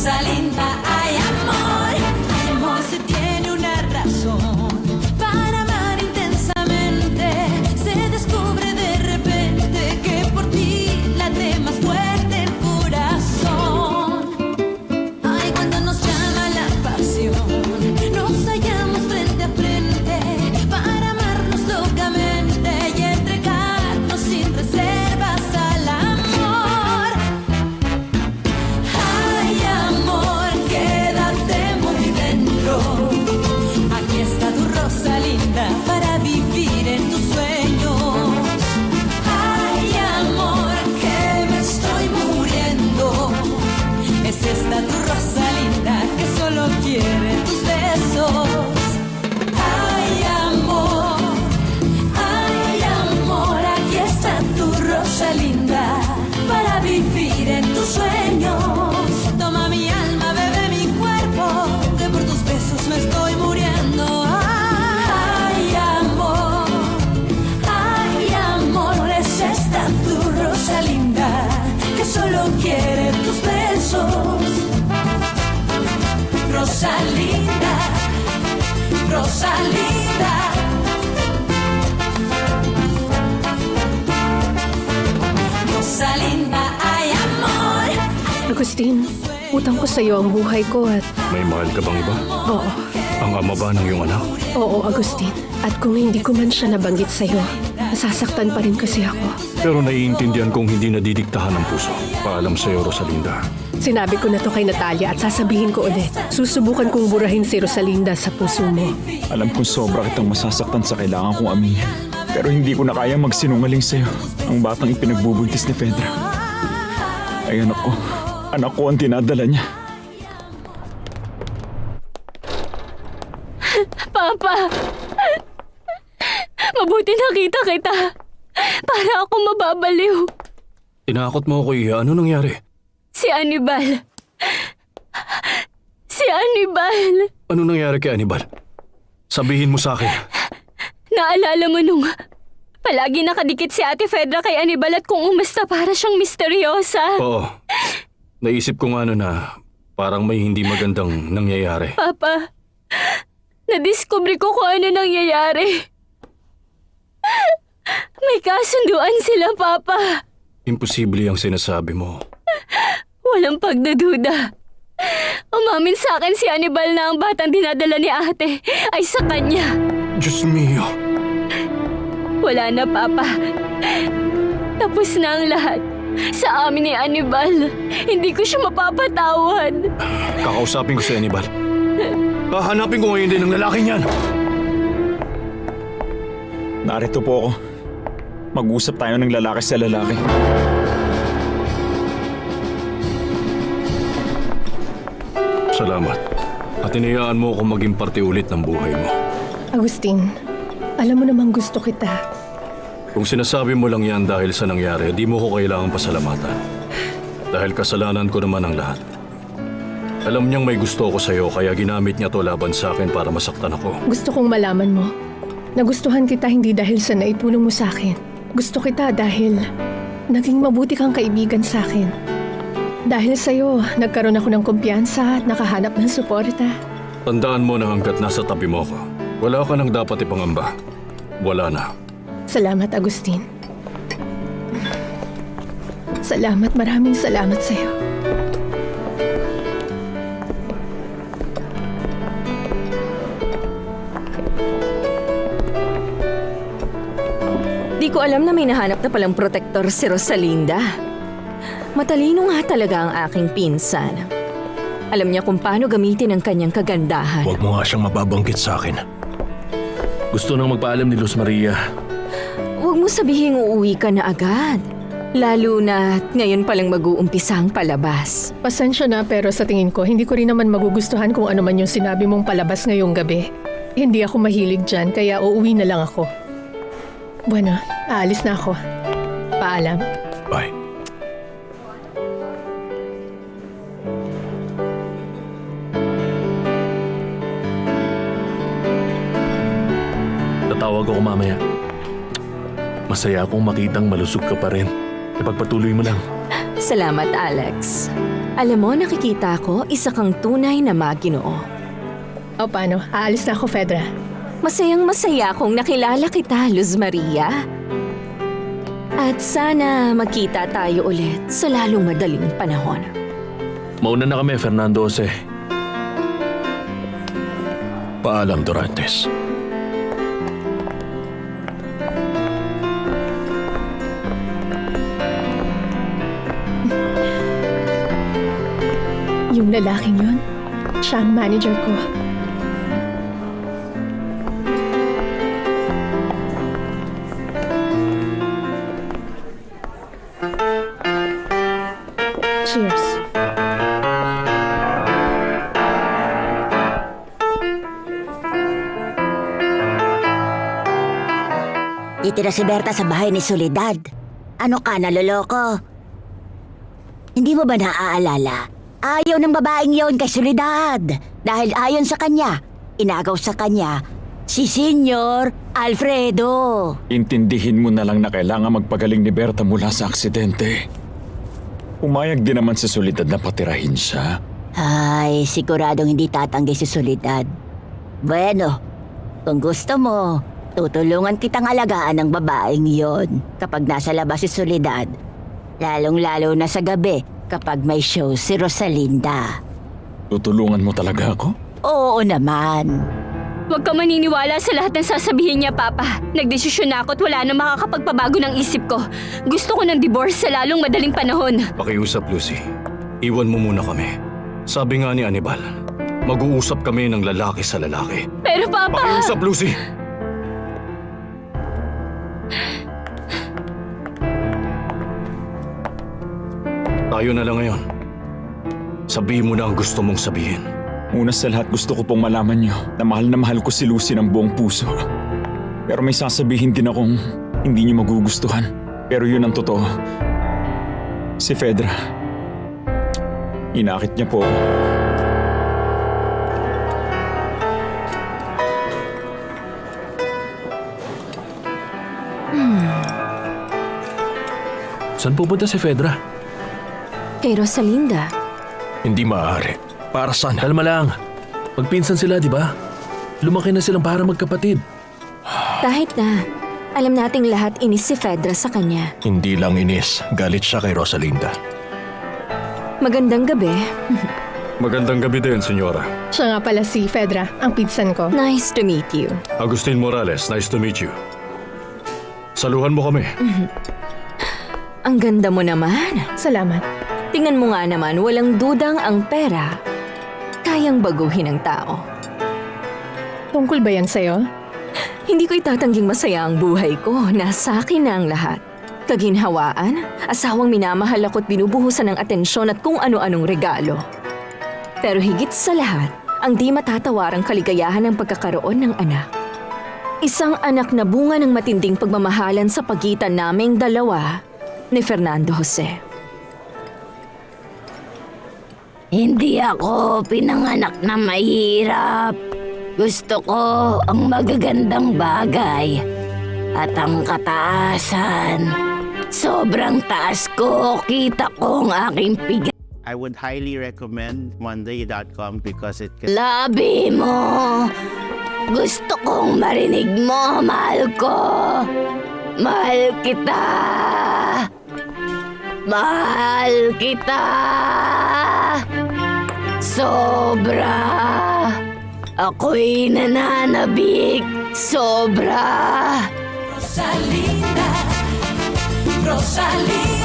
Rosalinda, ay amor se tiene una razón para amar intensamente. Se descubre de repente que por ti late más fuerte el corazón. Ay, cuando nos llama la pasión, nos hallamos frente a frente para amarnos locamente y entregarnos sin reservas al amor. Ay, amor, quédate muy dentro. Aquí está tu Rosalinda para vivir en tus sueños. Ay, amor, que me estoy muriendo. Es esta tu Rosalinda que solo quiere tus besos. Ay, amor, aquí está tu Rosalinda para vivir en tus sueños. Toma mi alma, bebe mi cuerpo, que por tus besos me estoy muriendo. Ay, amor, es esta tu Rosalinda que solo quiere tus besos. Rosalinda, Rosalinda. Rosalinda, ay amor. Agustin, utang ko sa'yo ang buhay ko at... May mahal ka bang iba? Oo, Ang ama ba ng iyong anak? oo, Agustin. At kung hindi ko man siya nabanggit sa'yo, nasasaktan pa rin kasi ako. Pero naiintindihan kong hindi nadidiktahan ng puso. Paalam sa'yo, Rosalinda. Sinabi ko na to kay Natalia at sasabihin ko ulit. Susubukan kong burahin si Rosalinda sa puso mo. Alam kong sobra kitang masasaktan sa kailangan kong aminin. Pero hindi ko na kaya magsinungaling sa'yo. Ang batang ipinagbubuntis ni Fedra. Ay anak ko ang tinadala niya. Papa! Mabuti nakita kita. Para ako mababaliw. Tinakot mo ako, Iha. Ano nangyari? Si Anibal. Si Anibal. Ano nangyari kay Anibal? Sabihin mo sa akin. Naalala mo nung palagi nakadikit si Ate Fedra kay Anibal at kung umasta para siyang misteryosa. Oo. Naisip ko nga na parang may hindi magandang nangyayari. Papa, nadiskubre ko kung ano nangyayari. May kasunduan sila, Papa. Imposible ang sinasabi mo. Walang pagdududa. Umamin sa akin si Anibal na ang batang dinadala ni ate ay sa kanya. Diyos mio. Wala na, Papa. Tapos na ang lahat. Sa amin ni Anibal, hindi ko siya mapapatawad. Kakausapin ko si Anibal. Hahanapin ko ngayon din ang lalaking yan. Narito po ako. Mag-usap tayo ng lalaki sa lalaki. Salamat. At inayaan mo ako maging parte ulit ng buhay mo. Agustin, alam mo namang gusto kita. Kung sinasabi mo lang yan dahil sa nangyari, di mo ko kailangang pasalamatan. Dahil kasalanan ko naman ang lahat. Alam niyang may gusto ko sa'yo kaya ginamit niya to laban sa akin para masaktan ako. Gusto kong malaman mo. Nagustuhan kita hindi dahil sa naitulong mo sa akin. Gusto kita dahil naging mabuti kang kaibigan sa akin. Dahil sa'yo, nagkaroon ako ng kumpiyansa at nakahanap ng suporta. Tandaan mo na hanggat nasa tabi mo ako, wala ka nang dapat ipangamba. Wala na. Salamat, Agustin. Salamat, maraming salamat sa'yo. Di ko alam na may nahanap na palang protektor si Rosalinda. Matalino nga talaga ang aking pinsan. Alam niya kung paano gamitin ang kanyang kagandahan. Huwag mo nga siyang mababanggit sa akin. Gusto nang magpaalam ni Luz Maria. Huwag mo sabihing uuwi ka na agad. Lalo na ngayon palang mag-uumpisa ang palabas. Pasensya na pero sa tingin ko, hindi ko rin naman magugustuhan kung ano man yung sinabi mong palabas ngayong gabi. Hindi ako mahilig dyan kaya uuwi na lang ako. Bueno, aalis na ako. Paalam. Bye. Tatawag ako mamaya. Masaya akong makitang malusog ka pa rin. Ipagpatuloy mo lang. Salamat, Alex. Alam mo, nakikita ko, isa kang tunay na maginoo. O paano? Aalis na ako, Fedra. Masayang masaya akong nakilala kita, Luz Maria. At sana magkita tayo ulit sa lalong madaling panahon. Mauna na kami, Fernando Jose. Paalam, Dorantes. Yung lalaking yun, siya ang manager ko. Cheers. Titira si Berta sa bahay ni Soledad. Ano ka, naloloko? Hindi mo ba naaalala? Ayaw ng babaeng yon kay Soledad. Dahil ayon sa kanya, inagaw sa kanya si Senyor Alfredo. Intindihin mo na lang na kailangan magpagaling ni Berta mula sa aksidente. Umayag din naman si Soledad na patirahin siya. Ay, siguradong hindi tatanggi si Soledad. Bueno, kung gusto mo, tutulungan kitang alagaan ng babaeng yon kapag nasa labas si Soledad. Lalong-lalo na sa gabi kapag may show si Rosalinda. Tutulungan mo talaga ako? Oo naman. Huwag ka maniniwala sa lahat ng sasabihin niya, Papa. Nagdesisyon na ako at wala na makakapagpabago ng isip ko. Gusto ko ng divorce sa lalong madaling panahon. Pakiusap, Lucy. Iwan mo muna kami. Sabi nga ni Anibal, mag-uusap kami ng lalaki sa lalaki. Pero Papa... Pakiusap, Lucy! Tayo na lang ngayon. Sabihin mo na ang gusto mong sabihin. Una sa lahat, gusto ko pong malaman niyo na mahal ko si Lucy ng buong puso. Pero may sasabihin din akong hindi niyo magugustuhan. Pero yun ang totoo. Si Fedra, inakit niya po ako. Saan pupunta si Fedra? Kay Rosalinda. Hindi maaari. Para saan? Kalma lang. Magpinsan sila, di ba? Lumaki na silang para magkapatid. Kahit na, alam nating lahat inis si Fedra sa kanya. Hindi lang inis. Galit siya kay Rosalinda. Magandang gabi. Magandang gabi din, senyora. Siya nga pala si Fedra, ang pinsan ko. Nice to meet you. Agustin Morales, nice to meet you. Saluhan mo kami. Ang ganda mo naman. Salamat. Tingnan mo nga naman, walang dudang ang pera kayang baguhin ang tao. Tungkol ba yan sa'yo? Hindi ko itatangging masaya ang buhay ko. Nasa akin na ang lahat. Kaginhawaan, asawang minamahal ako't binubuhusan ng atensyon at kung ano-anong regalo. Pero higit sa lahat, ang di matatawarang kaligayahan ng pagkakaroon ng anak. Isang anak na bunga ng matinding pagmamahalan sa pagitan naming dalawa ni Fernando Jose. Hindi ako pinanganak na mahirap. Gusto ko ang magagandang bagay at ang kataasan. Sobrang taas ko, kita ko ang aking piga. I would highly recommend Monday.com because it can... Labi mo! Gusto kong marinig mo, mahal ko! Mahal kita! Mahal kita! Sobra! Ako'y nananabik! Sobra! Rosalinda, Rosalinda.